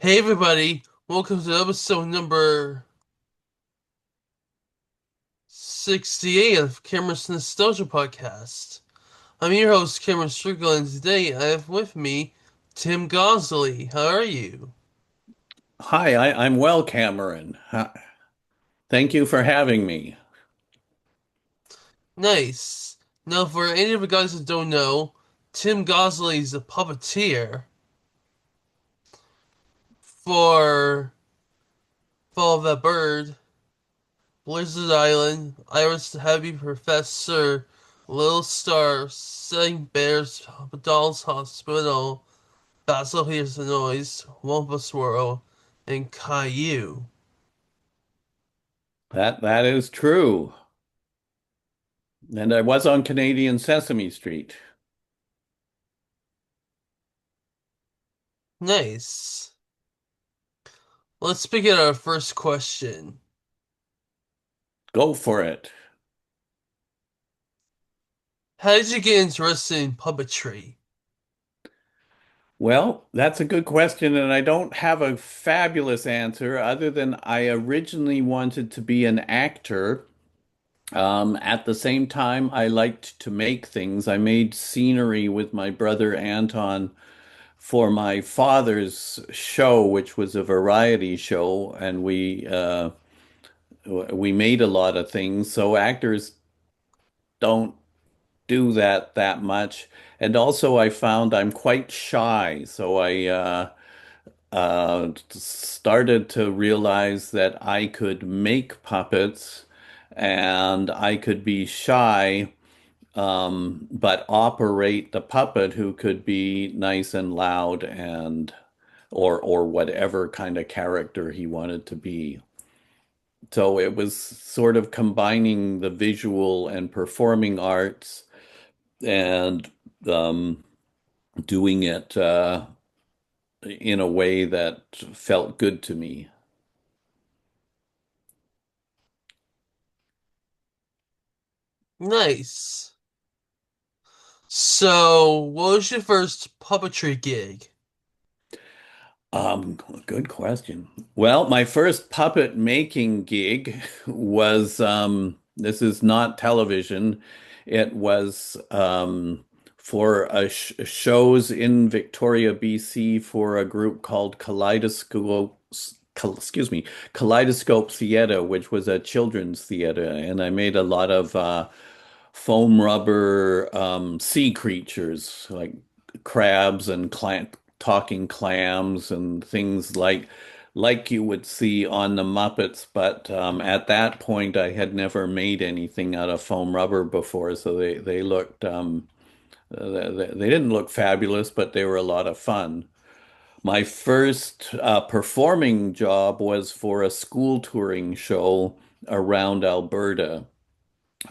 Hey everybody, welcome to episode number 68 of Cameron's Nostalgia Podcast. I'm your host, Cameron Strickland, and today I have with me Tim Gosley. How are you? Hi, I'm well, Cameron. Thank you for having me. Nice. Now, for any of the guys that don't know, Tim Gosley is a puppeteer for Fall of That Bird, Blizzard Island, Iris the Heavy Professor, Little Star, Setting Bears, Doll's Hospital, Basil Hears the Noise, Wumpa Swirl, and Caillou. That is true. And I was on Canadian Sesame Street. Nice. Let's begin our first question. Go for it. How did you get interested in puppetry? Well, that's a good question, and I don't have a fabulous answer other than I originally wanted to be an actor. At the same time, I liked to make things. I made scenery with my brother Anton for my father's show, which was a variety show, and we made a lot of things. So actors don't do that much. And also, I found I'm quite shy, so I started to realize that I could make puppets and I could be shy, but operate the puppet who could be nice and loud and or whatever kind of character he wanted to be. So it was sort of combining the visual and performing arts and um, doing it in a way that felt good to me. Nice. So, what was your first puppetry gig? Good question. Well, my first puppet making gig was this is not television. It was for shows in Victoria, BC for a group called excuse me, Kaleidoscope Theatre, which was a children's theatre, and I made a lot of foam rubber sea creatures like crabs and talking clams and things like you would see on the Muppets. But at that point, I had never made anything out of foam rubber before, so they looked they didn't look fabulous, but they were a lot of fun. My first performing job was for a school touring show around Alberta.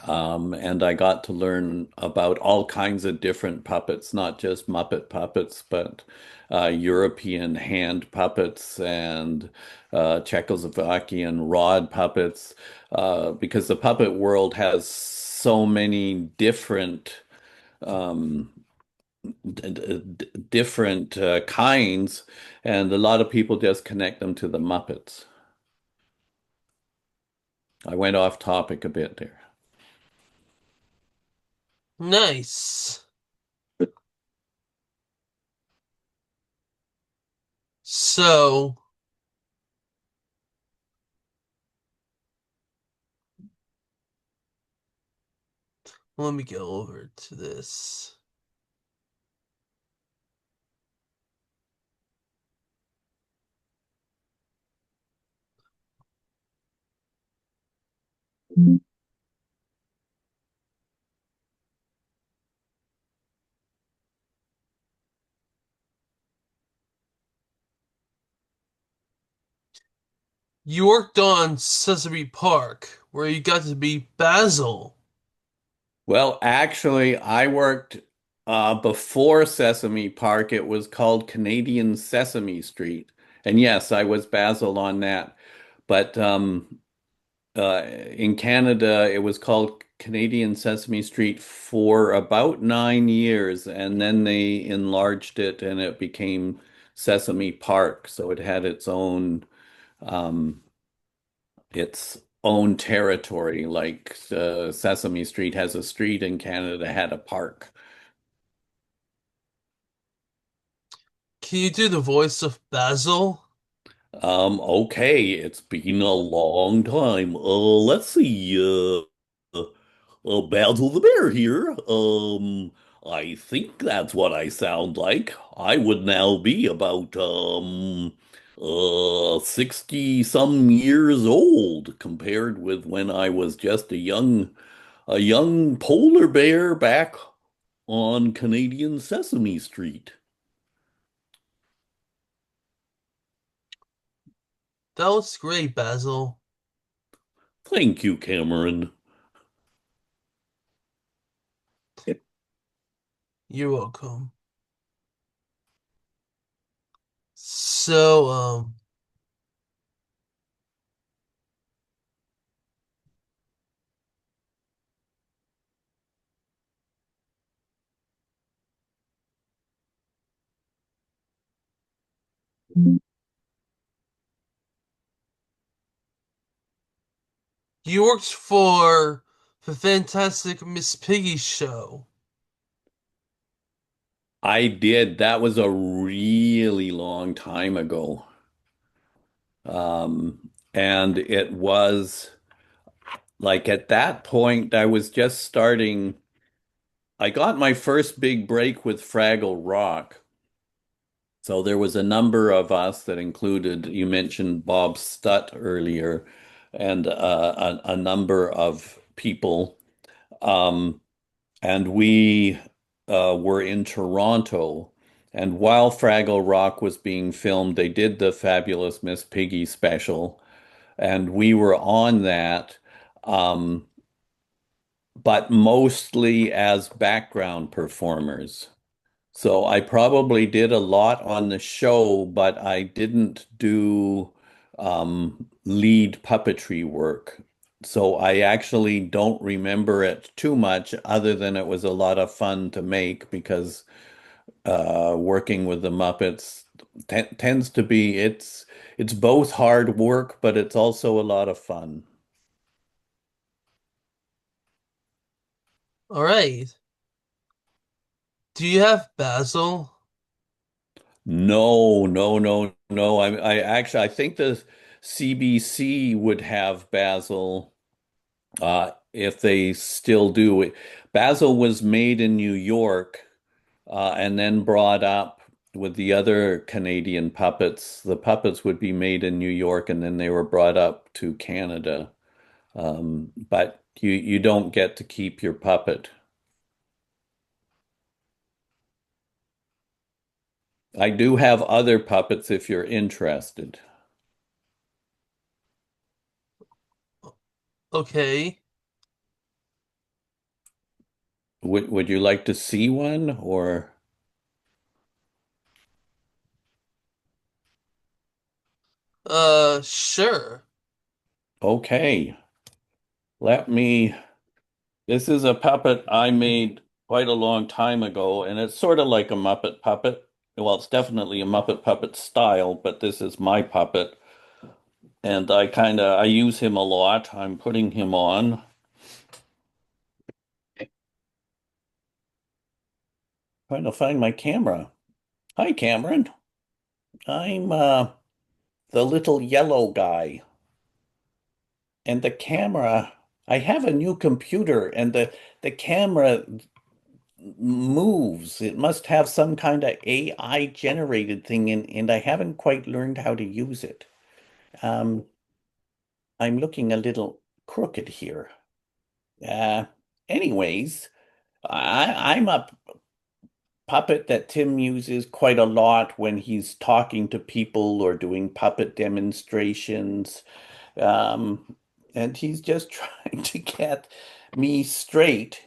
And I got to learn about all kinds of different puppets, not just Muppet puppets, but European hand puppets and Czechoslovakian rod puppets, because the puppet world has so many um, different kinds, and a lot of people just connect them to the Muppets. I went off topic a bit there. Nice. So, let me go over to this. You worked on Sesame Park, where you got to be Basil. Well, actually, I worked before Sesame Park. It was called Canadian Sesame Street. And yes, I was Basil on that. But in Canada, it was called Canadian Sesame Street for about 9 years. And then they enlarged it and it became Sesame Park, so it had um, its own territory. Like Sesame Street has a street in Canada, had a park. Can you do the voice of Basil? Okay, it's been a long time. Let's see. Basil the Bear here. I think that's what I sound like. I would now be about 60 some years old compared with when I was just a young polar bear back on Canadian Sesame Street. That was great, Basil. Thank you, Cameron. You're welcome. So, you worked for the Fantastic Miss Piggy show. I did. That was a really long time ago. And it was like at that point, I was just starting. I got my first big break with Fraggle Rock. So there was a number of us that included, you mentioned Bob Stutt earlier, and a number of people. Um, and we were in Toronto. And while Fraggle Rock was being filmed, they did the Fabulous Miss Piggy special, and we were on that, um, but mostly as background performers. So I probably did a lot on the show, but I didn't do lead puppetry work. So I actually don't remember it too much, other than it was a lot of fun to make because working with the Muppets tends to be it's both hard work, but it's also a lot of fun. All right. Do you have Basil? No, no, no, no. I think the CBC would have Basil if they still do. Basil was made in New York and then brought up with the other Canadian puppets. The puppets would be made in New York and then they were brought up to Canada. But you don't get to keep your puppet. I do have other puppets if you're interested. Okay. Would you like to see one or Sure. okay. Let me This is a puppet I made quite a long time ago, and it's sort of like a Muppet puppet. Well, it's definitely a Muppet puppet style, but this is my puppet, and I use him a lot. I'm putting him on. Trying to find my camera. Hi, Cameron. I'm the little yellow guy. And the camera, I have a new computer, and the camera moves. It must have some kind of AI generated thing, and I haven't quite learned how to use it. Um, I'm looking a little crooked here. Uh, anyways, I'm a puppet that Tim uses quite a lot when he's talking to people or doing puppet demonstrations. Um, and he's just trying to get me straight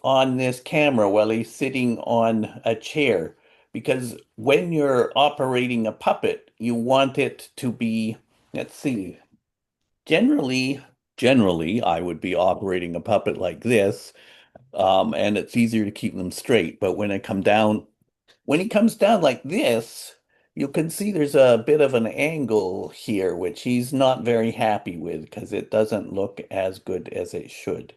on this camera while he's sitting on a chair. Because when you're operating a puppet, you want it to be, let's see, generally, generally, I would be operating a puppet like this, and it's easier to keep them straight. But when he comes down like this, You can see there's a bit of an angle here, which he's not very happy with because it doesn't look as good as it should.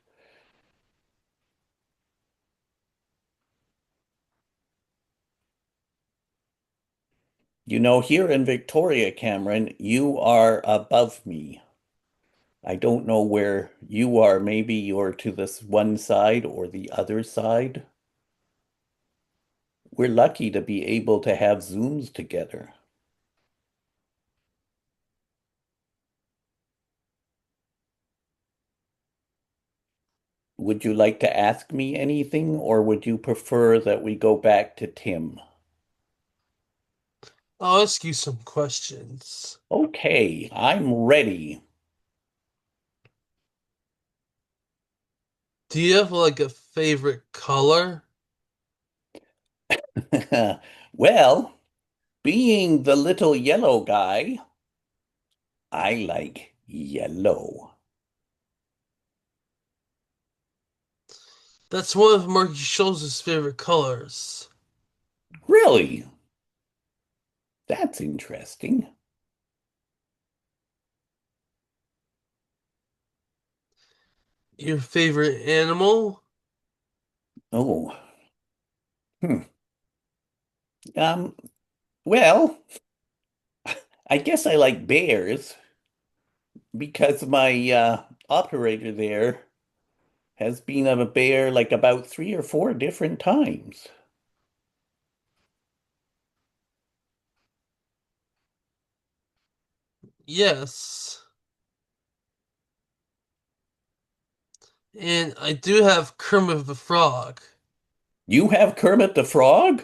You know, here in Victoria, Cameron, you are above me. I don't know where you are. Maybe you're to this one side or the other side. We're lucky to be able to have Zooms together. Would you like to ask me anything, or would you prefer that we go back to Tim? I'll ask you some questions. Okay, I'm ready. Do you have like a favorite color? Well, being the little yellow guy, I like yellow. That's one of Marky Schultz's favorite colors. Really? That's interesting. Your favorite animal? Oh, hmm. Um, well, I guess I like bears because my operator there has been a bear like about 3 or 4 different times. Yes. And I do have Kermit the Frog. You have Kermit the Frog?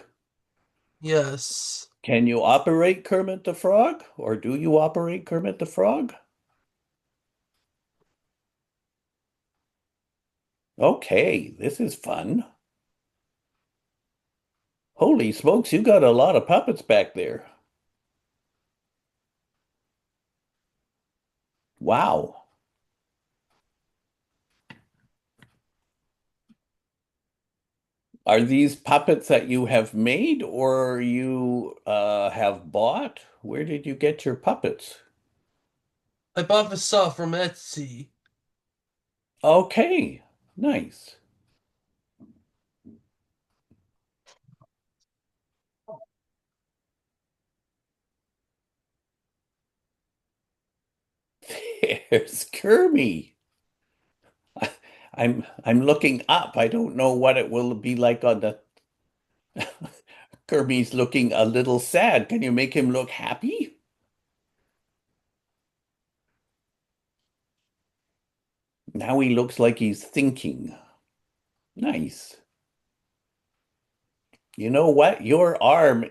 Yes. Can you operate Kermit the Frog? Or do you operate Kermit the Frog? Okay, this is fun. Holy smokes, you got a lot of puppets back there. Wow. Are these puppets that you have made or you have bought? Where did you get your puppets? I bought this stuff from Etsy. Okay, nice. There's Kermie. I'm looking up. I don't know what it will be like on the Kirby's looking a little sad. Can you make him look happy? Now he looks like he's thinking. Nice. You know what? Your arm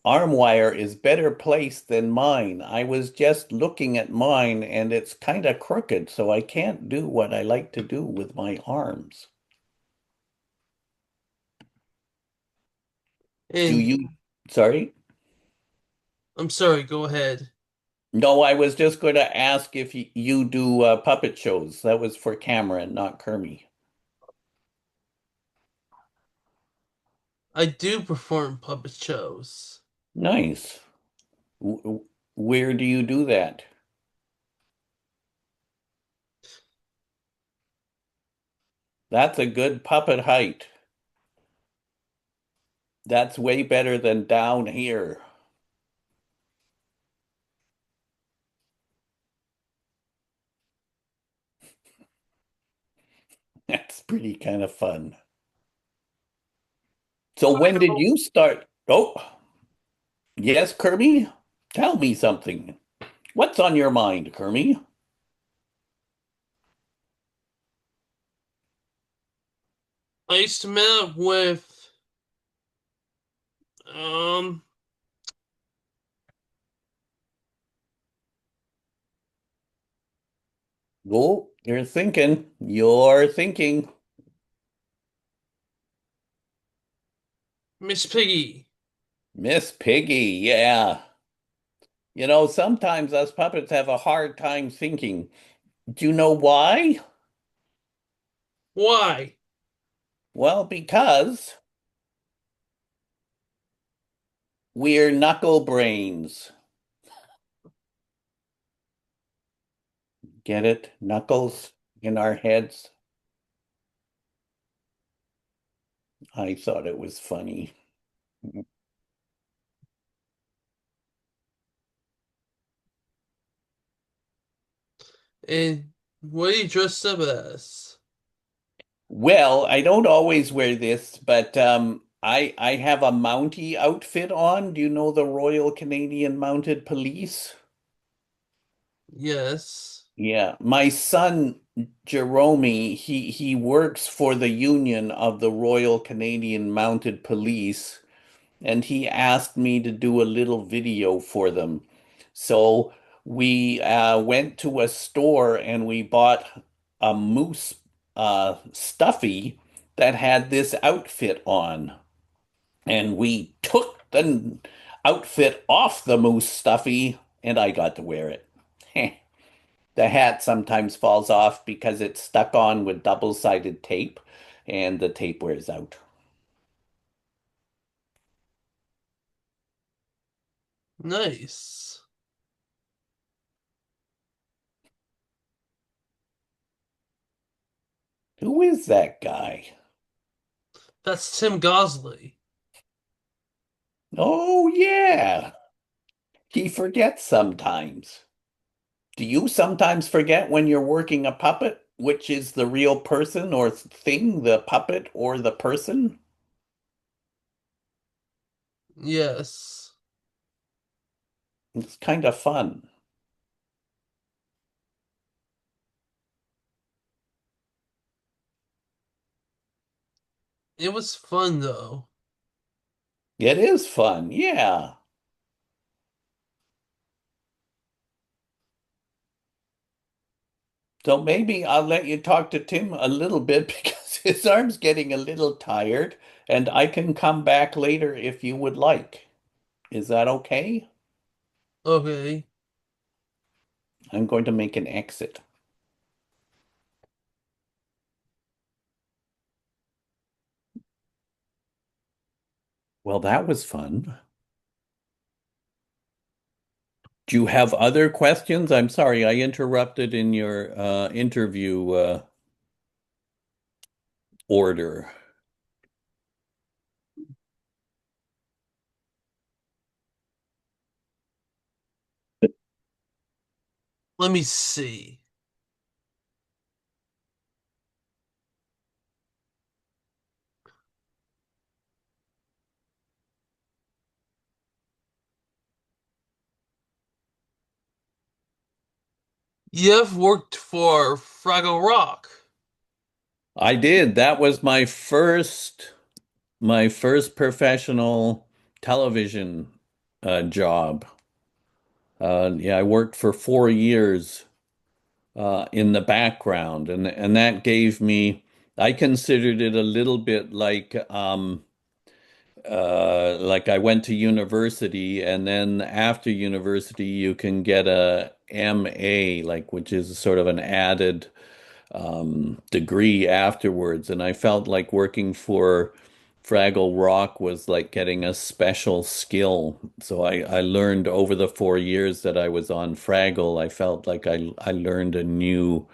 wire is better placed than mine. I was just looking at mine and it's kind of crooked, so I can't do what I like to do with my arms. Do And you? Sorry? I'm sorry, go ahead. No, I was just going to ask if you do puppet shows. That was for Cameron, not Kermie. I do perform puppet shows. Nice. Where do you do that? That's a good puppet height. That's way better than down here. That's pretty kind of fun. So when did you start? Oh, yes, Kirby? Tell me something. What's on your mind, Kirby? I used to meet up with um Oh, you're thinking. You're thinking. Miss Piggy. Miss Piggy, yeah. You know, sometimes us puppets have a hard time thinking. Do you know why? Why? Well, because We're knuckle brains. Get it? Knuckles in our heads. I thought it was funny. And what are you dressed up as? Well, I don't always wear this, but I have a Mountie outfit on. Do you know the Royal Canadian Mounted Police? Yes. Yeah, my son Jerome, he works for the Union of the Royal Canadian Mounted Police, and he asked me to do a little video for them. So we went to a store and we bought a moose stuffy that had this outfit on. And we took the outfit off the moose stuffy and I got to wear it. The hat sometimes falls off because it's stuck on with double-sided tape and the tape wears out. Nice. Who is that guy? That's Tim Gosley. Oh, yeah. He forgets sometimes. Do you sometimes forget when you're working a puppet, which is the real person or thing, the puppet or the person? Yes. It's kind of fun. It was fun though. It is fun, yeah. So maybe I'll let you talk to Tim a little bit because his arm's getting a little tired, and I can come back later if you would like. Is that okay? Okay. I'm going to make an exit. Well, that was fun. Do you have other questions? I'm sorry, I interrupted in your interview order. Let me see. You've worked for Fraggle Rock. I did. That was my first professional television job. Yeah, I worked for 4 years in the background, and that gave me. I considered it a little bit like I went to university, and then after university, you can get a MA, like which is sort of an added degree afterwards. And I felt like working for Fraggle Rock was like getting a special skill. So I learned over the 4 years that I was on Fraggle, I felt like I learned a new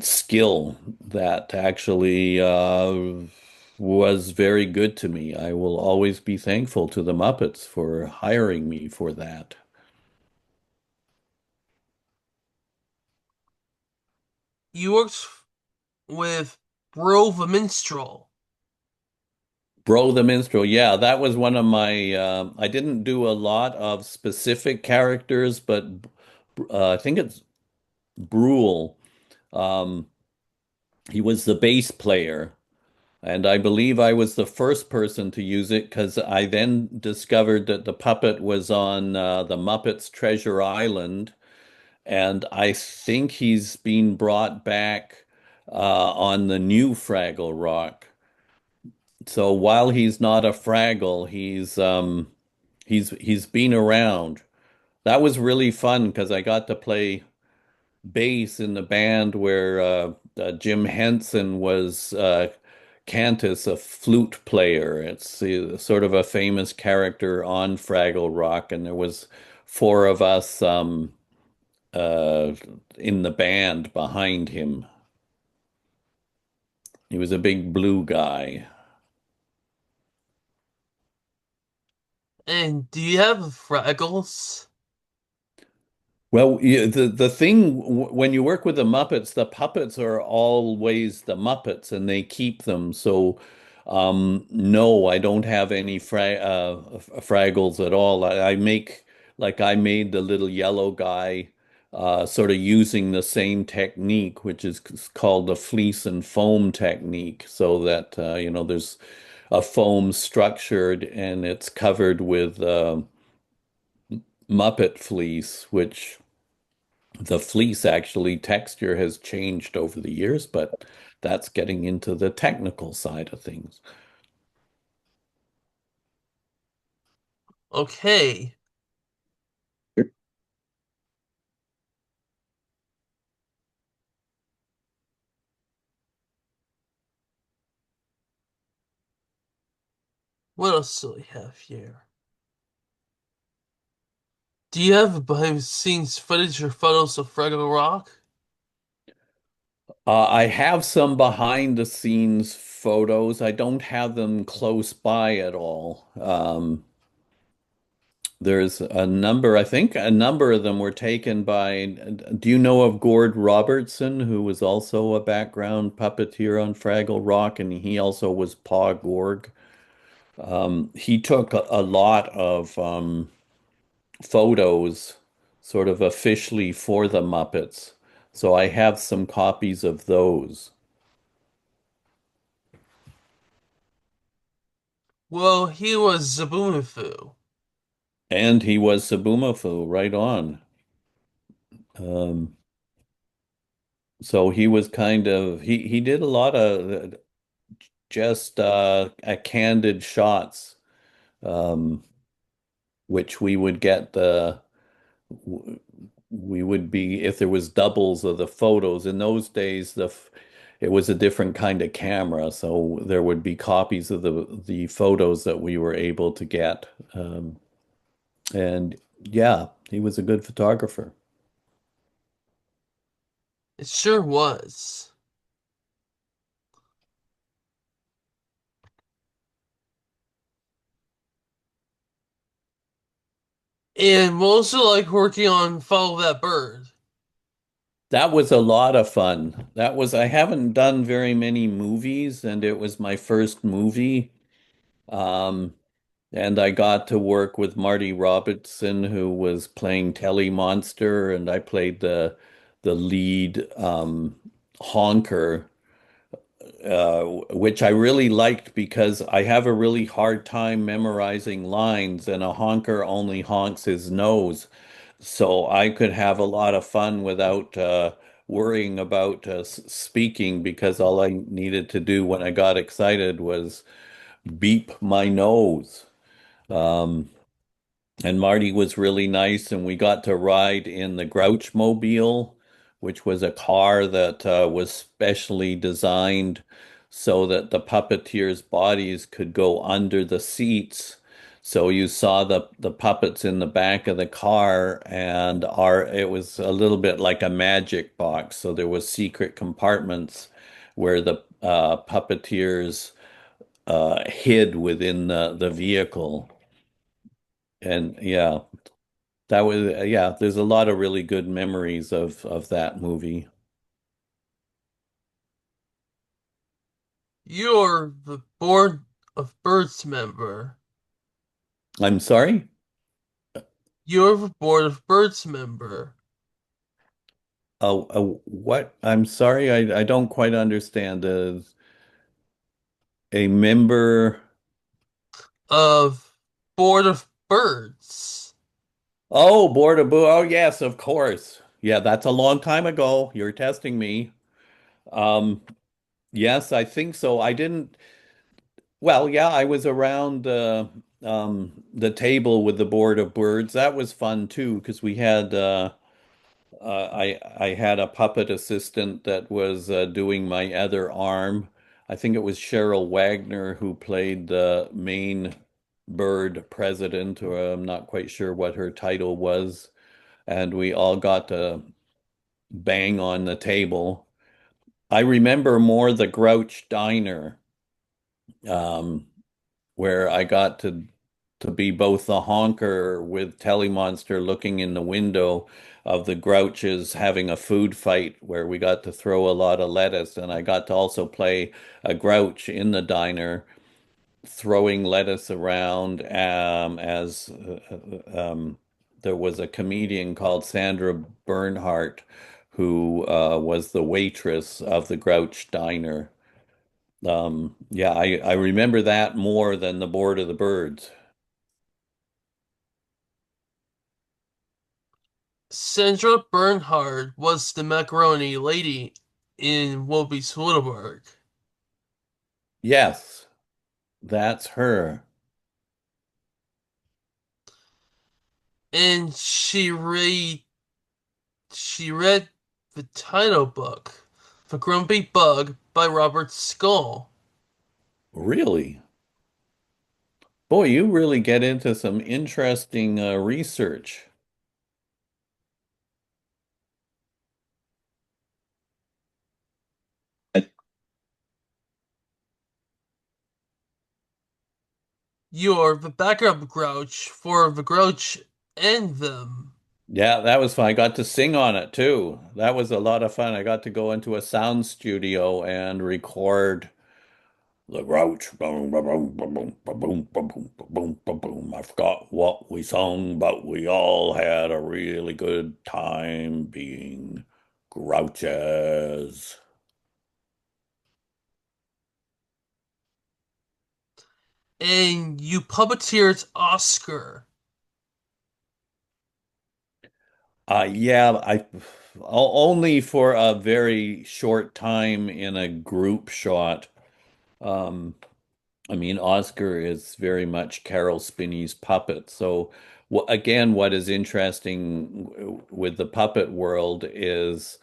skill that actually was very good to me. I will always be thankful to the Muppets for hiring me for that. You worked with Bro the Minstrel. Bro the Minstrel, yeah, that was one of my. I didn't do a lot of specific characters, but I think it's Brule. Um, he was the bass player. And I believe I was the first person to use it because I then discovered that the puppet was on the Muppets Treasure Island, and I think he's been brought back on the new Fraggle Rock. So while he's not a Fraggle, he's been around. That was really fun because I got to play bass in the band where Jim Henson was Cantus, a flute player. It's sort of a famous character on Fraggle Rock, and there was four of us uh, in the band behind him. He was a big blue guy. And do you have Fraggles? Well, yeah, the thing when you work with the Muppets, the puppets are always the Muppets, and they keep them. So, no, I don't have any Fraggles at all. I make like I made the little yellow guy, sort of using the same technique, which is called the fleece and foam technique, so that there's a foam structured and it's covered with Muppet fleece, which the fleece actually texture has changed over the years, but that's getting into the technical side of things. Okay. What else do we have here? Do you have behind the scenes footage or photos of Fraggle Rock? I have some behind the scenes photos. I don't have them close by at all. There's a number, I think a number of them were taken by, do you know of Gord Robertson, who was also a background puppeteer on Fraggle Rock, and he also was Pa Gorg. He took a lot of photos sort of officially for the Muppets. So I have some copies of those. Well, he was Zaboomafoo. And he was Sabumafu, right on. Um, so he was kind of he did a lot of just candid shots, um, which we would get we would be if there was doubles of the photos in those days it was a different kind of camera, so there would be copies of the photos that we were able to get, and yeah, he was a good photographer. It sure was. And what was it like working on Follow That Bird? That was a lot of fun. That was I haven't done very many movies, and it was my first movie. Um, And I got to work with Marty Robertson, who was playing Telly Monster, and I played the lead honker, which I really liked because I have a really hard time memorizing lines, and a honker only honks his nose. So I could have a lot of fun without worrying about speaking because all I needed to do when I got excited was beep my nose. Um, And Marty was really nice, and we got to ride in the Grouch Mobile, which was a car that was specially designed so that the puppeteers' bodies could go under the seats. So you saw the puppets in the back of the car, and our it was a little bit like a magic box. So there was secret compartments where the puppeteers hid within the vehicle. And yeah, that was yeah, there's a lot of really good memories of that movie. You're the Board of Birds member. I'm sorry? You're the Board of Birds member What? I'm sorry, I don't quite understand. A member. of Board of Birds. Oh, Board of Boo. Oh, yes, of course. Yeah, that's a long time ago. You're testing me. Um, yes, I think so. I didn't. Well, yeah, I was around the table with the Board of Birds. That was fun too, because we had I had a puppet assistant that was doing my other arm. I think it was Cheryl Wagner who played the main bird president, or I'm not quite sure what her title was. And we all got to bang on the table. I remember more the Grouch Diner, um, where I got to be both the honker with Telly Monster looking in the window of the Grouches having a food fight where we got to throw a lot of lettuce, and I got to also play a Grouch in the diner throwing lettuce around as there was a comedian called Sandra Bernhardt who was the waitress of the Grouch Diner. Yeah, I remember that more than the Board of the Birds. Sandra Bernhard was the macaroni lady in Whoopi. Yes, that's her. And she read the title book, The Grumpy Bug by Robert Skull. Really? Boy, you really get into some interesting research. You're the backup grouch for the grouch and them. Yeah, that was fun. I got to sing on it too. That was a lot of fun. I got to go into a sound studio and record the Grouch. Boom, boom, boom, boom, boom, boom, boom, boom, boom, boom. I forgot what we sung, but we all had a really good time being Grouches. And you puppeteered Oscar. Yeah, only for a very short time in a group shot. Um, I mean, Oscar is very much Carol Spinney's puppet. So, again, what is interesting with the puppet world is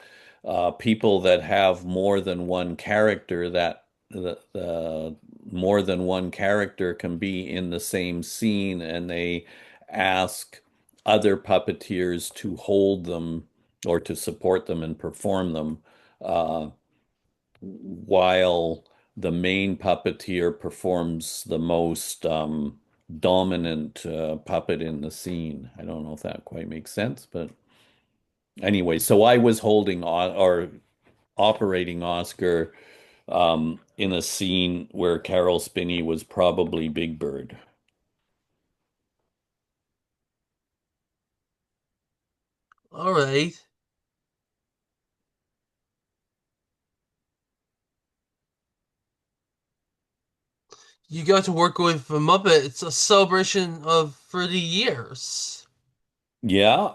people that have more than one character, that the more than one character can be in the same scene, and they ask other puppeteers to hold them or to support them and perform them. While the main puppeteer performs the most dominant puppet in the scene. I don't know if that quite makes sense, but anyway, so I was holding on or operating Oscar in a scene where Carol Spinney was probably Big Bird. All right. You got to work with the Muppet. It's a celebration of 30 years. Yeah,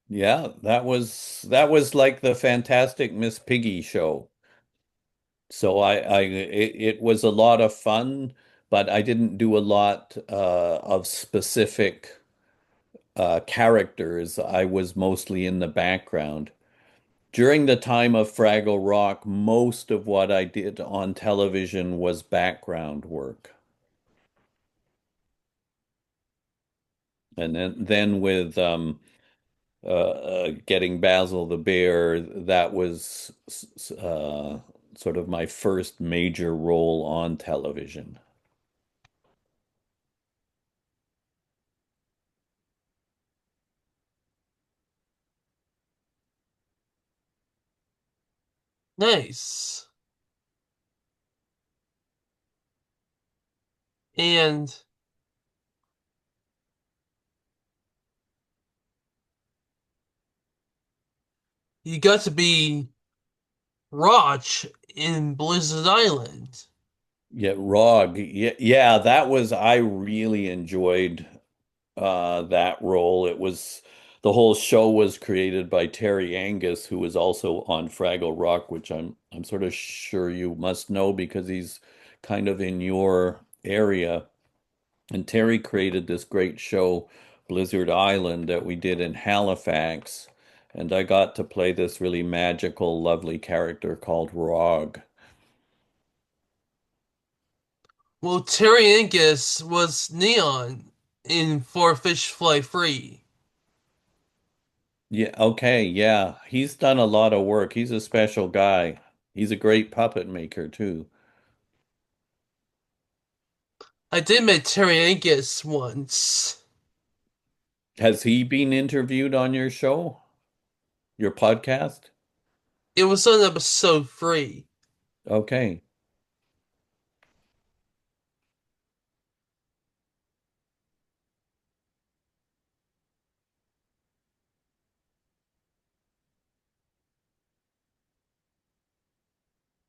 yeah, that was like the Fantastic Miss Piggy show. So it was a lot of fun, but I didn't do a lot of specific characters. I was mostly in the background. During the time of Fraggle Rock, most of what I did on television was background work. And then with getting Basil the Bear, that was sort of my first major role on television. Nice. And you got to be Roch in Blizzard Island. Yeah, Rog. Yeah, yeah, that was I really enjoyed that role. It was the whole show was created by Terry Angus, who was also on Fraggle Rock, which I'm sort of sure you must know because he's kind of in your area. And Terry created this great show, Blizzard Island, that we did in Halifax. And I got to play this really magical, lovely character called Rog. Well, Terry Angus was Neon in For Fish Fly Free. Yeah, okay, yeah. He's done a lot of work. He's a special guy. He's a great puppet maker too. I did meet Terry Angus once. Has he been interviewed on your show, your podcast? It was on episode 3. Okay.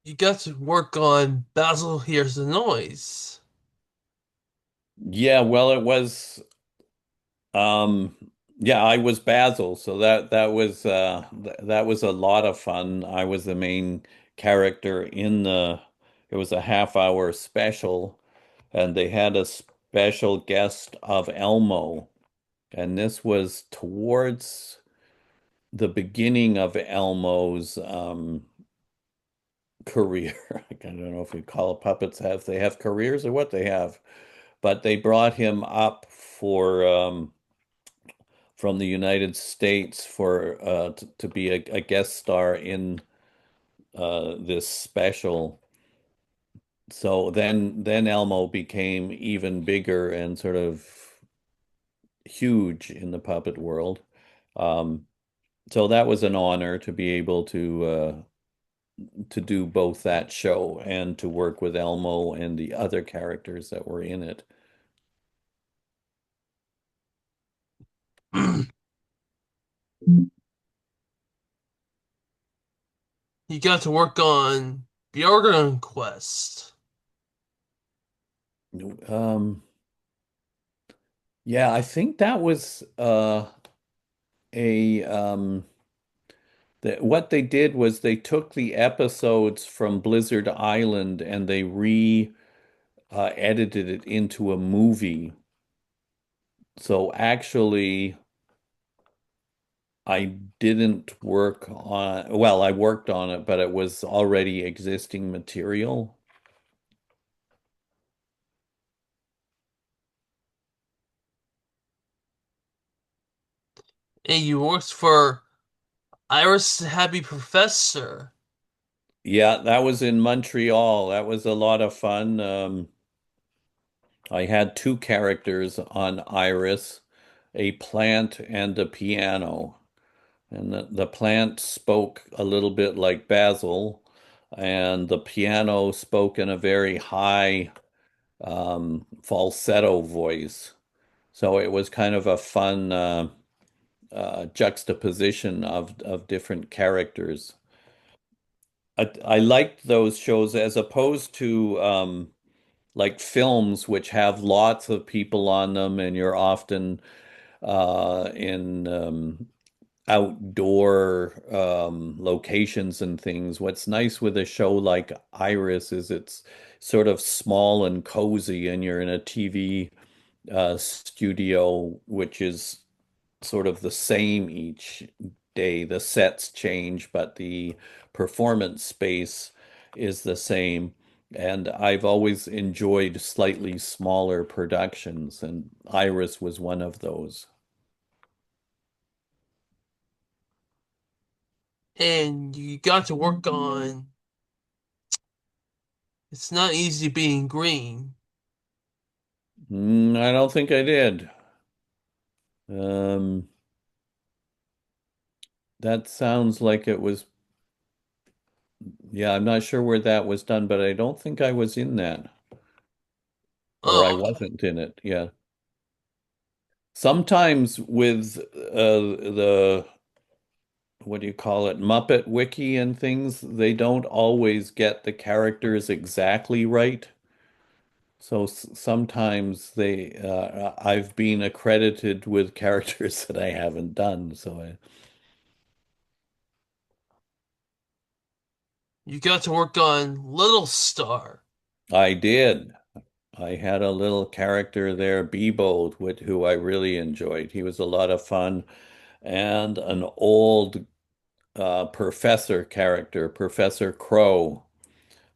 You got to work on Basil Hears the Noise. Yeah, well, it was um yeah, I was Basil, so that was a lot of fun. I was the main character in the it was a half-hour special, and they had a special guest of Elmo, and this was towards the beginning of Elmo's career. I don't know if we call it puppets have they have careers or what they have, but they brought him up for from the United States for to be a guest star in this special. So then Elmo became even bigger and sort of huge in the puppet world. Um, so that was an honor to be able to do both that show and to work with Elmo and the other characters that were in it. You got to work on Bjorn Quest. Um, yeah, I think that was a that what they did was they took the episodes from Blizzard Island and they re edited it into a movie. So actually, I didn't work on, well, I worked on it, but it was already existing material. And you worked for Iris the Happy Professor. Yeah, that was in Montreal. That was a lot of fun. I had two characters on Iris, a plant and a piano. And the plant spoke a little bit like Basil, and the piano spoke in a very high falsetto voice. So it was kind of a fun juxtaposition of different characters. I liked those shows as opposed to like films which have lots of people on them, and you're often in outdoor locations and things. What's nice with a show like Iris is it's sort of small and cozy, and you're in a TV studio, which is sort of the same each day. The sets change, but the performance space is the same. And I've always enjoyed slightly smaller productions, and Iris was one of those. And you got to work on It's Not Easy Being Green. I don't think I did. Um, that sounds like it was, yeah, I'm not sure where that was done, but I don't think I was in that, or I Oh, wasn't in it. Yeah. Sometimes with the what do you call it, Muppet Wiki and things, they don't always get the characters exactly right. So sometimes I've been accredited with characters that I haven't done. So you got to work on Little Star. I did. I had a little character there, Bebo, who I really enjoyed. He was a lot of fun, and an old professor character, Professor Crow.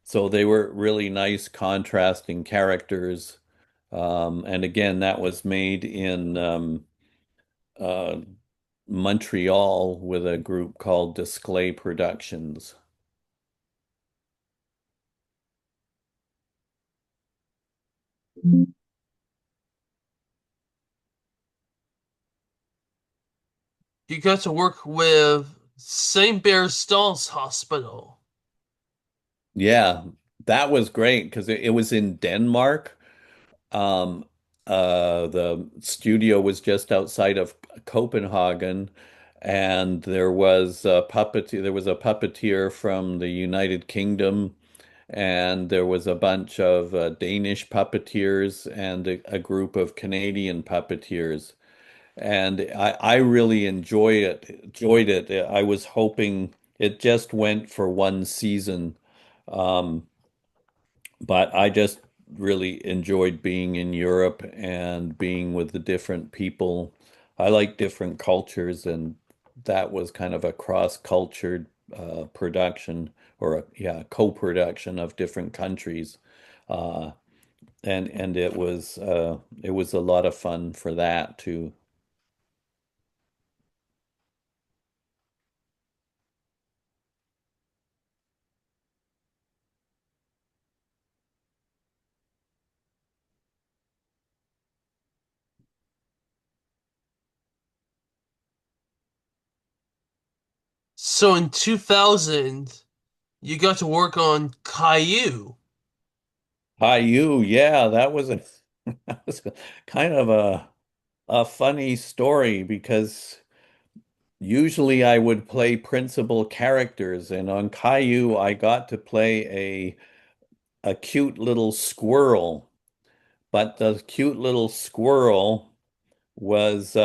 So they were really nice contrasting characters. And again, that was made in uh, Montreal with a group called Display Productions. You got to work with St. Bear-Stahl's Hospital. Yeah, that was great because it was in Denmark. Um, the studio was just outside of Copenhagen, and there was a puppeteer from the United Kingdom, and there was a bunch of Danish puppeteers and a group of Canadian puppeteers. And I really enjoyed it. I was hoping it just went for one season. Um, but I just really enjoyed being in Europe and being with the different people. I like different cultures, and that was kind of a cross-cultured production or yeah, co-production of different countries. Uh, and it was a lot of fun for that too. So in 2000, you got to work on Caillou. Caillou, yeah, that was kind of a funny story because usually I would play principal characters, and on Caillou I got to play a cute little squirrel, but the cute little squirrel was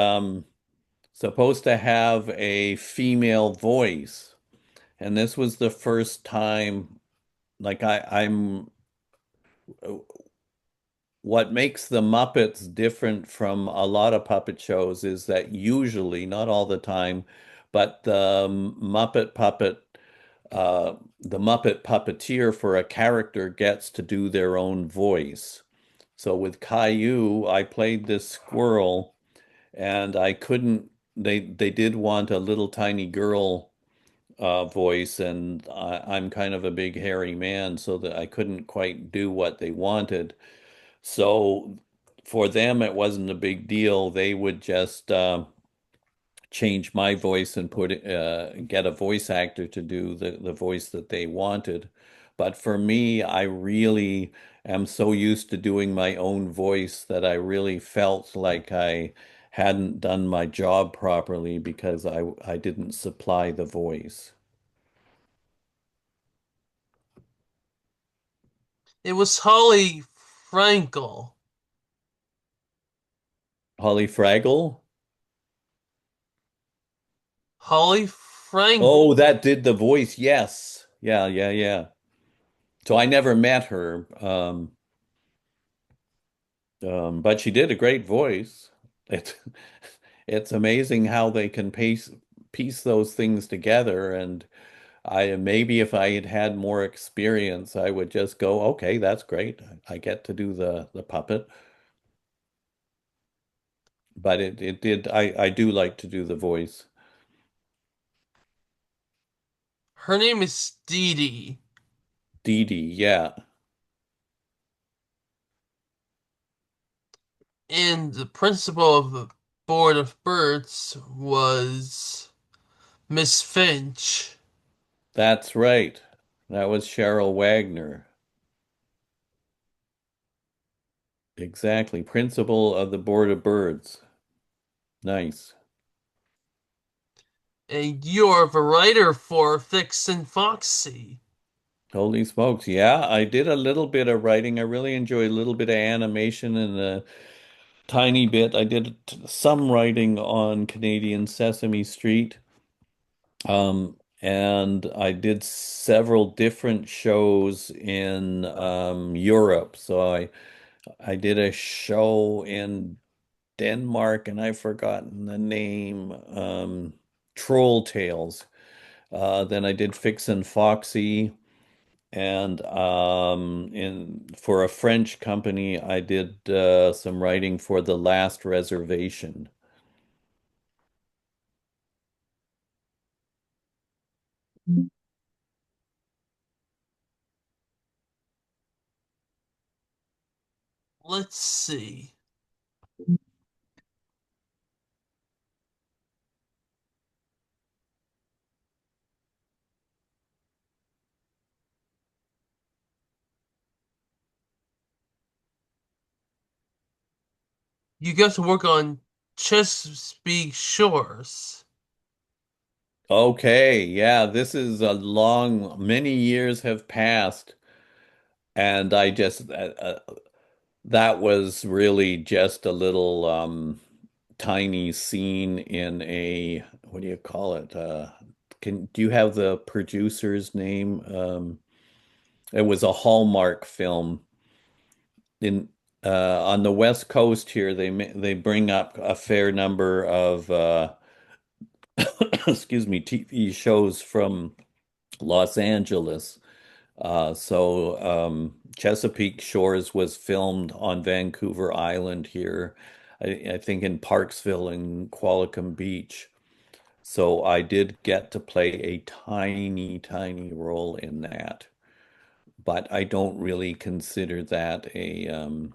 supposed to have a female voice, and this was the first time. Like I'm what makes the Muppets different from a lot of puppet shows is that usually, not all the time, but the Muppet puppeteer for a character gets to do their own voice. So with Caillou, I played this squirrel, and I couldn't. They did want a little tiny girl voice, and I'm kind of a big hairy man, so that I couldn't quite do what they wanted. So for them, it wasn't a big deal. They would just change my voice and get a voice actor to do the voice that they wanted. But for me, I really am so used to doing my own voice that I really felt like I hadn't done my job properly because I didn't supply the voice. It was Holly Frankel. Holly Fraggle? Holly Frank. Oh, that did the voice. Yes. Yeah, yeah, yeah. So I never met her, but she did a great voice. It, it's amazing how they can piece those things together. And I maybe if I had had more experience, I would just go, okay, that's great. I get to do the puppet. But it did. I do like to do the voice. Her name is Dee Dee, Dee Dee, yeah, and the principal of the Board of Birds was Miss Finch. that's right. That was Cheryl Wagner. Exactly. Principal of the Board of Birds. Nice. And you're the writer for Fix and Foxy. Holy smokes. Yeah, I did a little bit of writing. I really enjoy a little bit of animation and a tiny bit. I did some writing on Canadian Sesame Street. And I did several different shows in Europe. I did a show in Denmark and I've forgotten the name, Troll Tales. Then I did Fix and Foxy. And in for a French company, I did some writing for The Last Reservation. Let's see. You got to work on Chesapeake Shores. Okay, yeah, this is a long, many years have passed, and I just that was really just a little tiny scene in a what do you call it? Can do you have the producer's name? It was a Hallmark film in on the West Coast here. They bring up a fair number of excuse me, TV shows from Los Angeles. Chesapeake Shores was filmed on Vancouver Island here, I think in Parksville and Qualicum Beach. So I did get to play a tiny, tiny role in that, but I don't really consider that a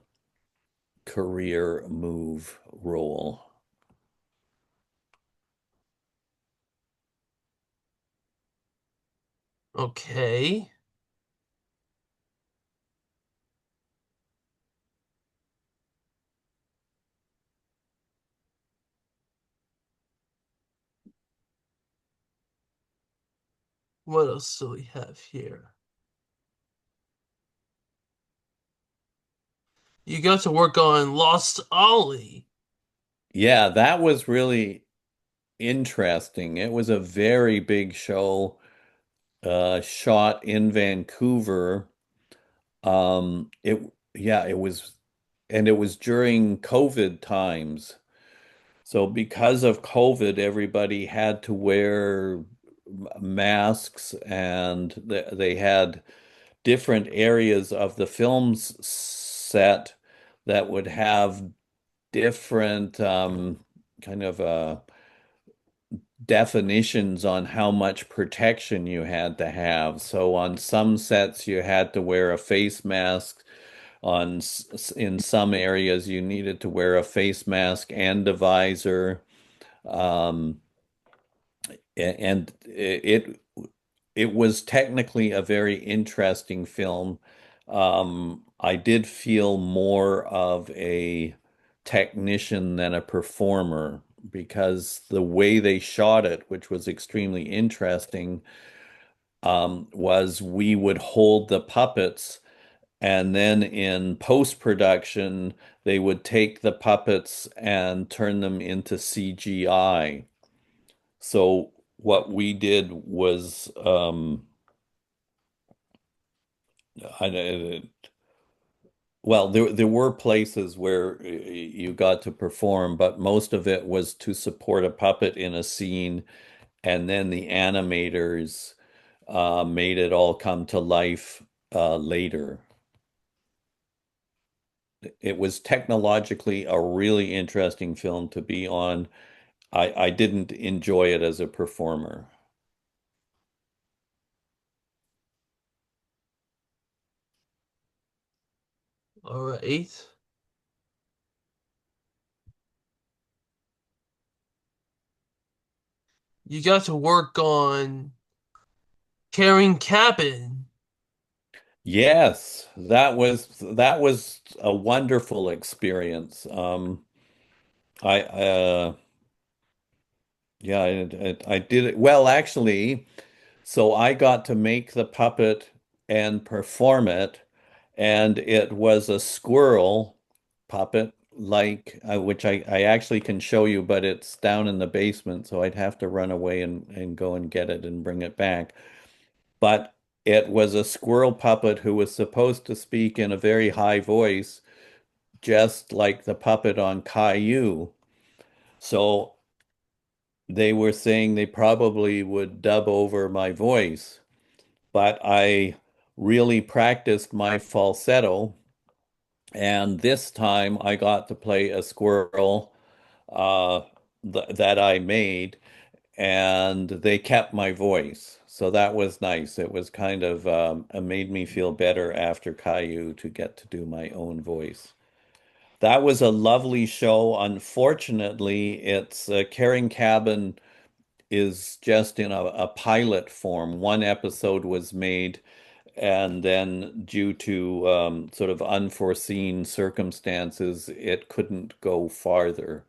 career move role. Okay. What else do we have here? You got to work on Lost Ollie. Yeah, that was really interesting. It was a very big show, shot in Vancouver. It yeah, it was, and it was during COVID times. So because of COVID, everybody had to wear masks, and they had different areas of the film's set that would have different kind of definitions on how much protection you had to have. So on some sets, you had to wear a face mask. In some areas, you needed to wear a face mask and a visor. Um, and it was technically a very interesting film. I did feel more of a technician than a performer because the way they shot it, which was extremely interesting, was we would hold the puppets, and then in post-production, they would take the puppets and turn them into CGI. So what we did was, I, well, there were places where you got to perform, but most of it was to support a puppet in a scene, and then the animators made it all come to life later. It was technologically a really interesting film to be on. I didn't enjoy it as a performer. All right. You got to work on Carrying Cabin. Yes, that was a wonderful experience. I yeah, I did it well actually. So I got to make the puppet and perform it, and it was a squirrel puppet, like which I actually can show you, but it's down in the basement, so I'd have to run away and go and get it and bring it back. But it was a squirrel puppet who was supposed to speak in a very high voice, just like the puppet on Caillou. So they were saying they probably would dub over my voice, but I really practiced my falsetto. And this time I got to play a squirrel uh, that I made, and they kept my voice. So that was nice. It was kind of it made me feel better after Caillou to get to do my own voice. That was a lovely show. Unfortunately, it's Caring Cabin is just in a pilot form. One episode was made, and then due to sort of unforeseen circumstances, it couldn't go farther.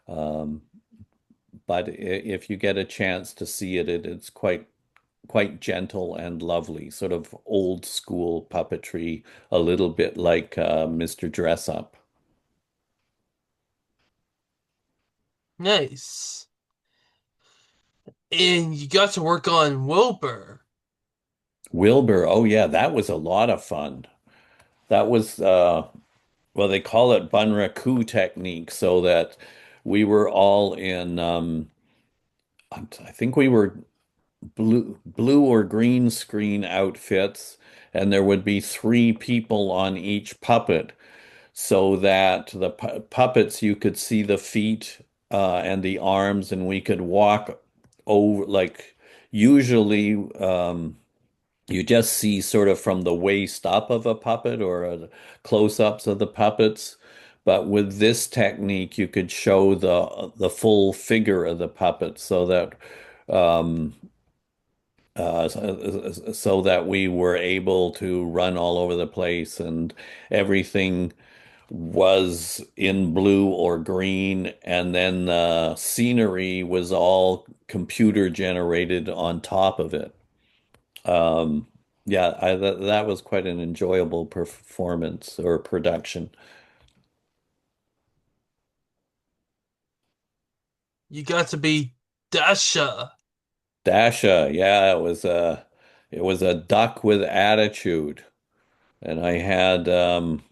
Um, but if you get a chance to see it, it's quite gentle and lovely, sort of old school puppetry, a little bit like Mr. Dress Up. Nice. And you got to work on Wilbur. Wilbur, oh yeah, that was a lot of fun. That was well, they call it Bunraku technique, so that we were all in I think we were blue or green screen outfits, and there would be three people on each puppet, so that the puppets you could see the feet and the arms, and we could walk over like usually you just see sort of from the waist up of a puppet or close-ups of the puppets. But with this technique, you could show the full figure of the puppet so that um, so that we were able to run all over the place and everything was in blue or green, and then the scenery was all computer generated on top of it. Um, yeah, that was quite an enjoyable performance or production. You got to be Dasha. Dasha, yeah, it was a duck with attitude, and I had um,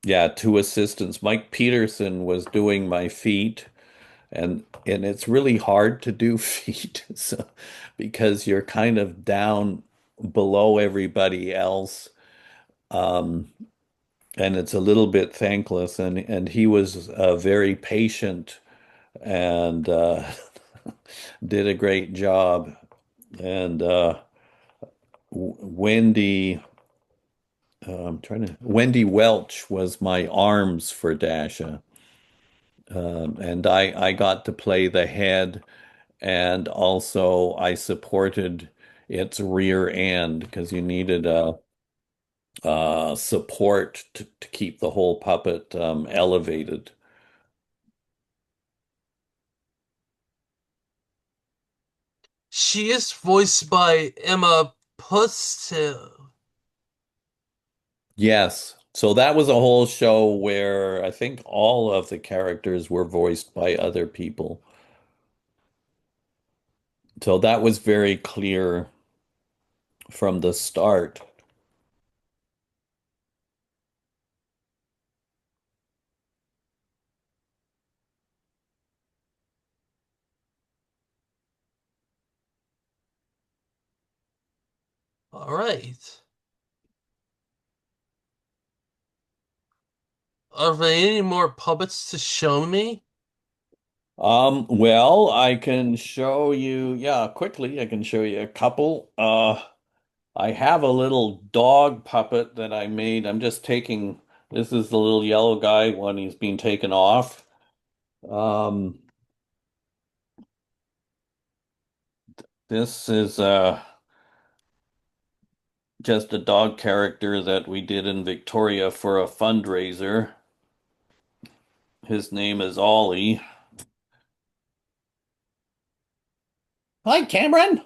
yeah, two assistants. Mike Peterson was doing my feet, and it's really hard to do feet, so because you're kind of down below everybody else. Um, and it's a little bit thankless. And he was very patient and did a great job. And Wendy, Wendy Welch was my arms for Dasha, and I got to play the head, and also I supported its rear end because you needed a support to keep the whole puppet elevated. She is voiced by Emma Pustill. Yes. So that was a whole show where I think all of the characters were voiced by other people. So that was very clear from the start. All right. Are there any more puppets to show me? Well, I can show you, yeah, quickly, I can show you a couple. I have a little dog puppet that I made. I'm just taking, this is the little yellow guy when he's being taken off. Um, this is just a dog character that we did in Victoria for a fundraiser. His name is Ollie. Hi, Cameron.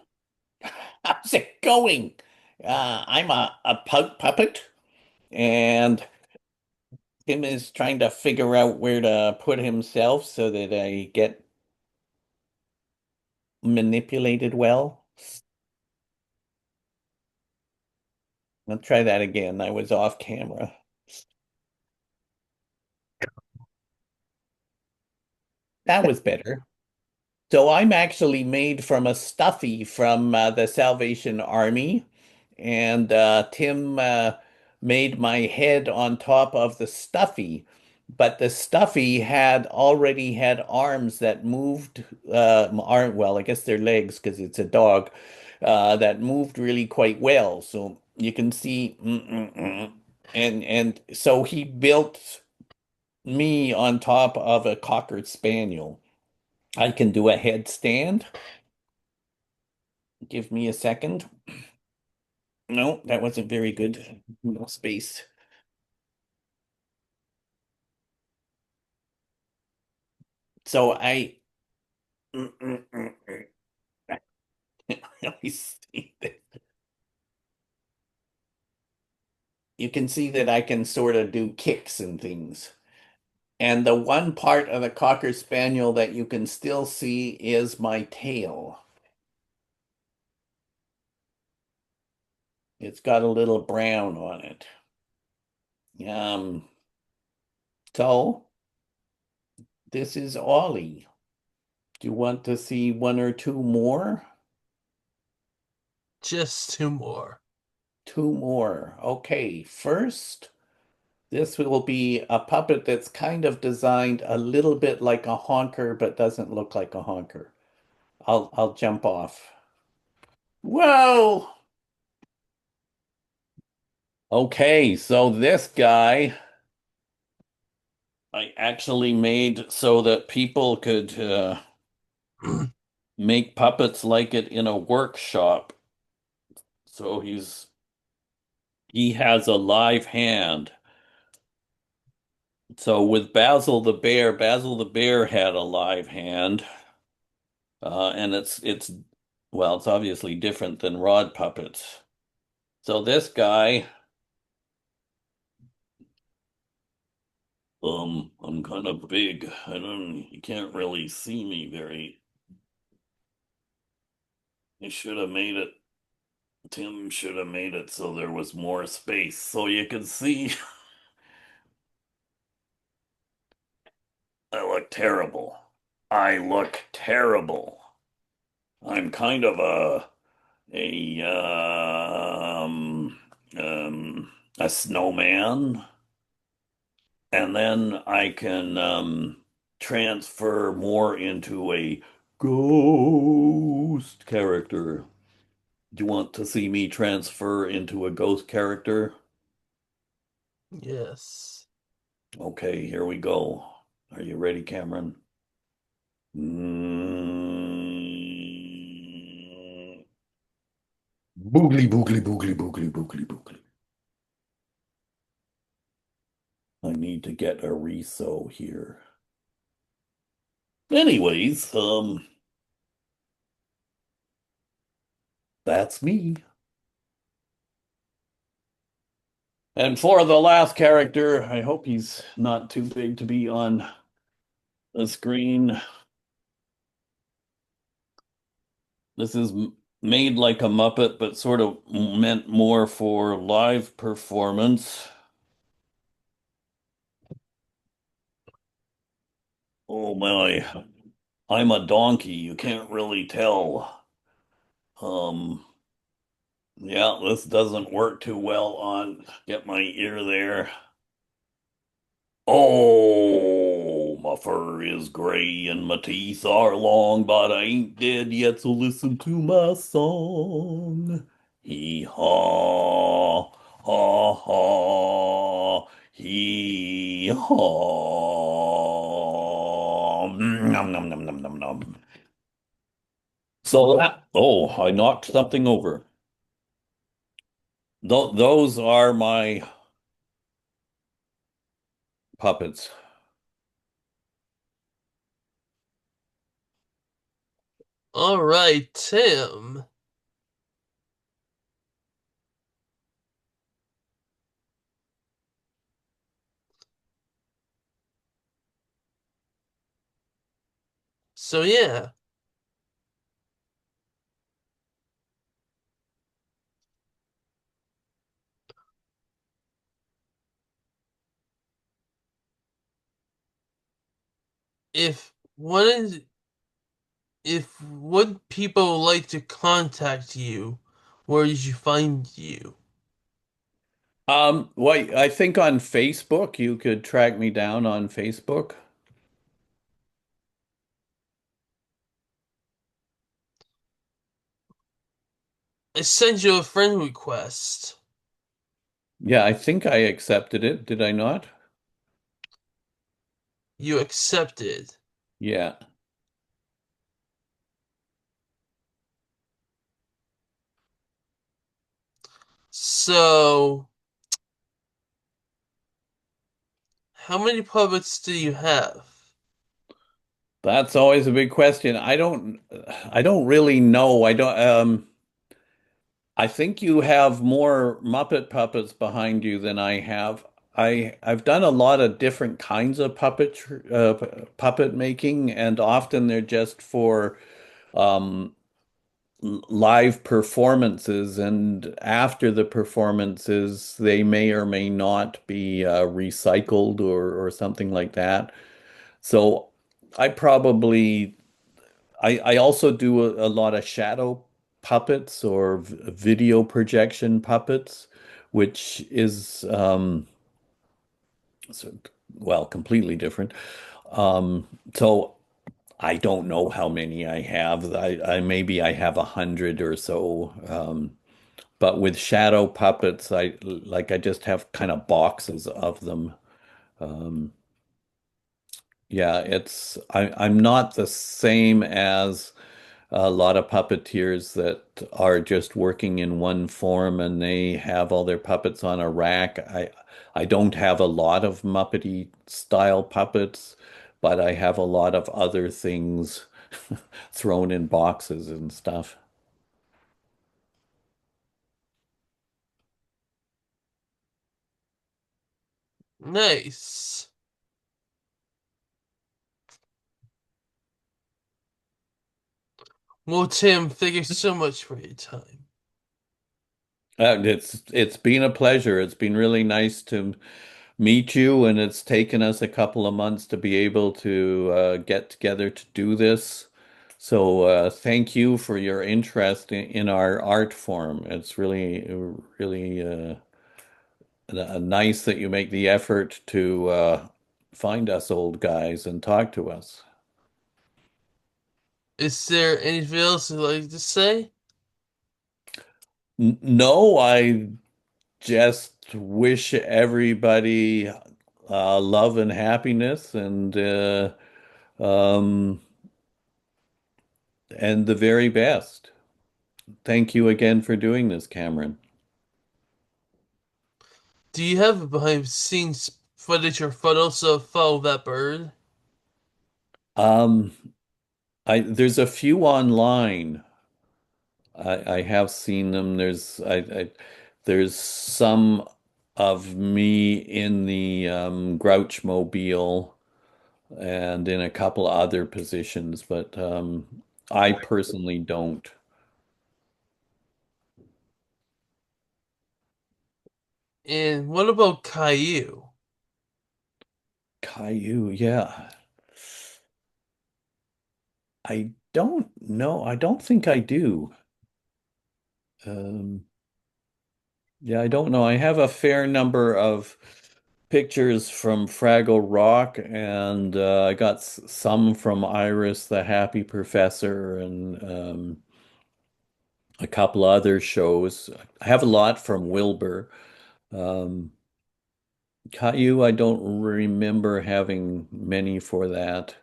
How's it going? I'm a pug puppet, and Tim is trying to figure out where to put himself so that I get manipulated well. I'll try that again. I was off camera. That was better. So I'm actually made from a stuffy from the Salvation Army, and Tim made my head on top of the stuffy. But the stuffy had already had arms that moved, arm, well, I guess they're legs because it's a dog, that moved really quite well. So you can see, and so he built me on top of a Cocker Spaniel. I can do a headstand. Give me a second. No, that wasn't very good. No space. So I let me see that. You can see that I can sort of do kicks and things. And the one part of the Cocker Spaniel that you can still see is my tail. It's got a little brown on it. Um, so this is Ollie. Do you want to see one or two more? Just two more. Two more. Okay, first, this will be a puppet that's kind of designed a little bit like a honker, but doesn't look like a honker. I'll jump off. Whoa! Okay, so this guy I actually made so that people could make puppets like it in a workshop. So he has a live hand. So with Basil the bear had a live hand, and it's well, it's obviously different than rod puppets. So this guy, I'm kind of big. You can't really see me very. You should have made it. Tim should have made it so there was more space so you could see. I look terrible. I look terrible. I'm kind of a a snowman, and then I can transfer more into a ghost character. Do you want to see me transfer into a ghost character? Yes. Okay, here we go. Are you ready, Cameron? Mm. Boogly, boogly, boogly, boogly, boogly, boogly. I need to get a reso here. Anyways, that's me. And for the last character, I hope he's not too big to be on the screen. This is made like a Muppet, but sort of meant more for live performance. Oh my, I'm a donkey. You can't really tell. Um, yeah, this doesn't work too well on get my ear there. Oh, my fur is gray and my teeth are long, but I ain't dead yet, so listen to my song. Hee haw, haw haw, hee haw. Nom nom nom nom nom nom. So that, oh, I knocked something over. Th those are my puppets. All right, Tim. So yeah, if one is if would people like to contact you, where did you find you? Well, I think on Facebook you could track me down on Facebook. I sent you a friend request. Yeah, I think I accepted it. Did I not? You accepted. Yeah. So, how many puppets do you have? That's always a big question. I don't really know. I think you have more Muppet puppets behind you than I have. I've done a lot of different kinds of puppet making, and often they're just for um live performances, and after the performances they may or may not be recycled or something like that. So I probably I also do a lot of shadow puppets or video projection puppets, which is so, well, completely different. Um, so I don't know how many I have. I maybe I have 100 or so. But with shadow puppets, I just have kind of boxes of them. Um, yeah, I'm not the same as a lot of puppeteers that are just working in one form and they have all their puppets on a rack. I don't have a lot of Muppety style puppets, but I have a lot of other things thrown in boxes and stuff. Nice. Well, Tim, thank you so much for your time. It's been a pleasure. It's been really nice to meet you, and it's taken us a couple of months to be able to get together to do this. So thank you for your interest in our art form. It's really nice that you make the effort to find us old guys and talk to us. Is there anything else you'd like to say? No, I just wish everybody love and happiness um, and the very best. Thank you again for doing this, Cameron. Do you have behind the scenes footage or photos of Follow That Bird? Um, there's a few online. I have seen them. There's some of me in the Grouch Mobile and in a couple other positions, but I personally don't. And what about Caillou? Caillou, yeah. I don't know. I don't think I do. Um, yeah, I don't know. I have a fair number of pictures from Fraggle Rock, and I got some from Iris the Happy Professor, and a couple other shows. I have a lot from Wilbur. Um, Caillou, I don't remember having many for that.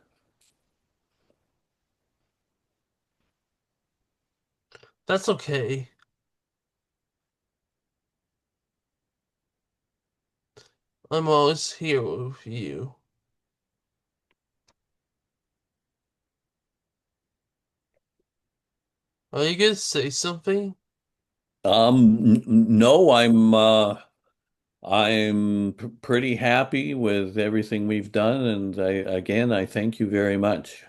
That's okay. I'm always here with you. Are you gonna say something? No, I'm pretty happy with everything we've done, and I thank you very much.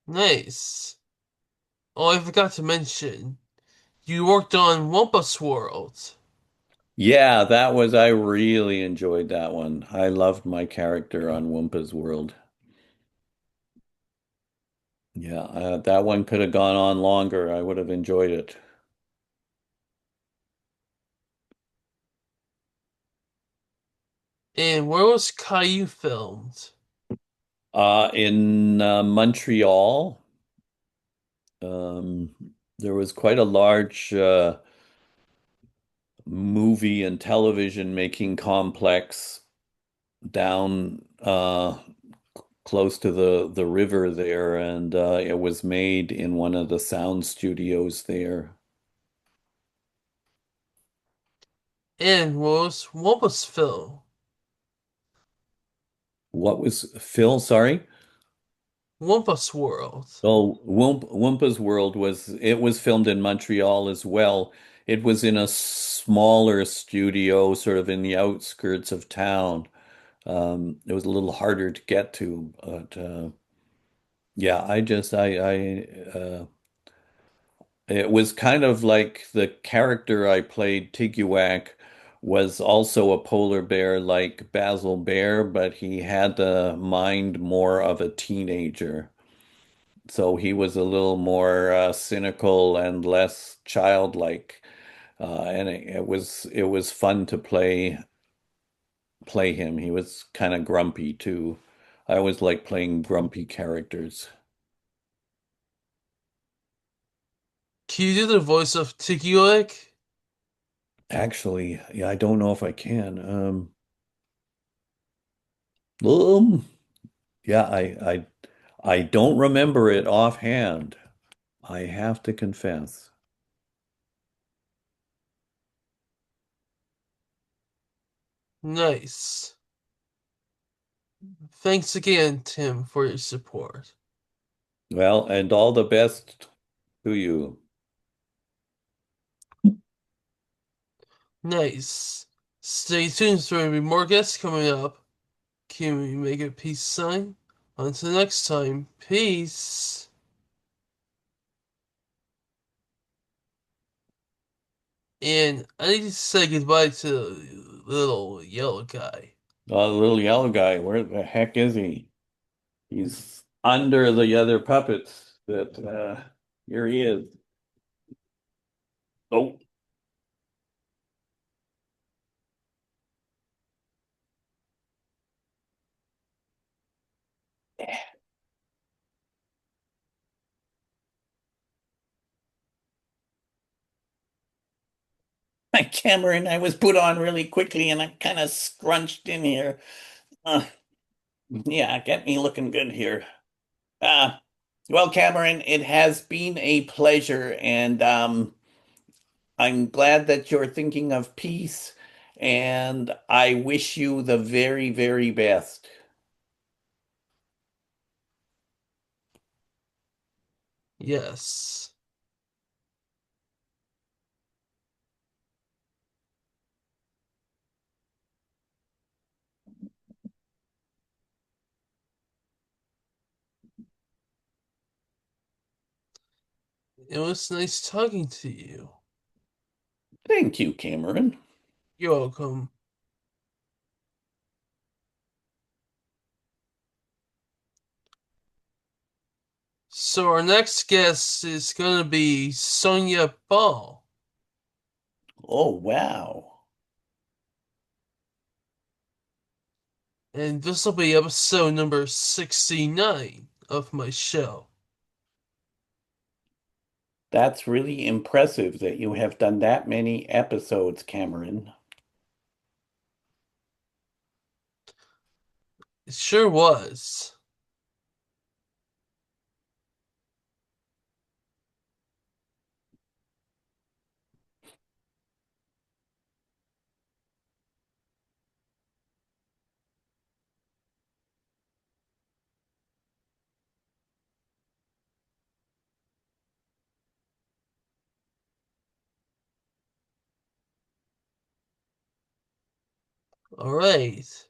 Nice. Oh, I forgot to mention, you worked on Wumpus World. Yeah, I really enjoyed that one. I loved my character on Woompa's World. Yeah, that one could have gone on longer. I would have enjoyed it. And where was Caillou filmed? In Montreal, um, there was quite a large movie and television making complex down close to the river there, and it was made in one of the sound studios there. And what was Phil? What was Phil? Sorry. Wumpus World. Oh, Woompa's World was filmed in Montreal as well. It was in a smaller studio, sort of in the outskirts of town. It was a little harder to get to, but yeah, it was kind of like the character I played, Tiguac, was also a polar bear like Basil Bear, but he had the mind more of a teenager. So he was a little more cynical and less childlike, and it was fun to play him. He was kind of grumpy too. I always like playing grumpy characters. Can you do the voice of Tikioik? Actually, yeah, I don't know if I can. Um, yeah, I don't remember it offhand. I have to confess. Nice. Thanks again, Tim, for your support. Well, and all the best to you. Nice. Stay tuned, there will be more guests coming up. Can we make a peace sign? Until next time, peace. And I need to say goodbye to the little yellow guy. Oh, the little yellow guy, where the heck is he? He's under the other puppets that here he is. Oh, my Cameron, I was put on really quickly and I kind of scrunched in here. Uh, yeah, get me looking good here. Uh, well, Cameron, it has been a pleasure, and I'm glad that you're thinking of peace, and I wish you the very, very best. Yes. It was nice talking to you. Thank you, Cameron. You're welcome. So our next guest is gonna be Sonia Ball. Oh, wow. And this will be episode number 69 of my show. That's really impressive that you have done that many episodes, Cameron. It sure was. Alright.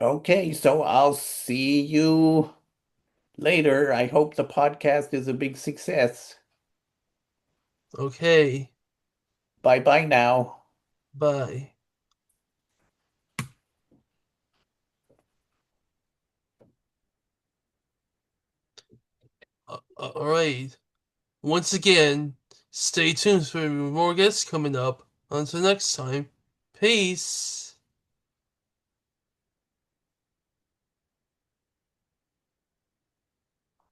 Okay, so I'll see you later. I hope the podcast is a big success. Okay. Bye bye now. Bye. All right. Once again, stay tuned for more guests coming up. Until next time, peace.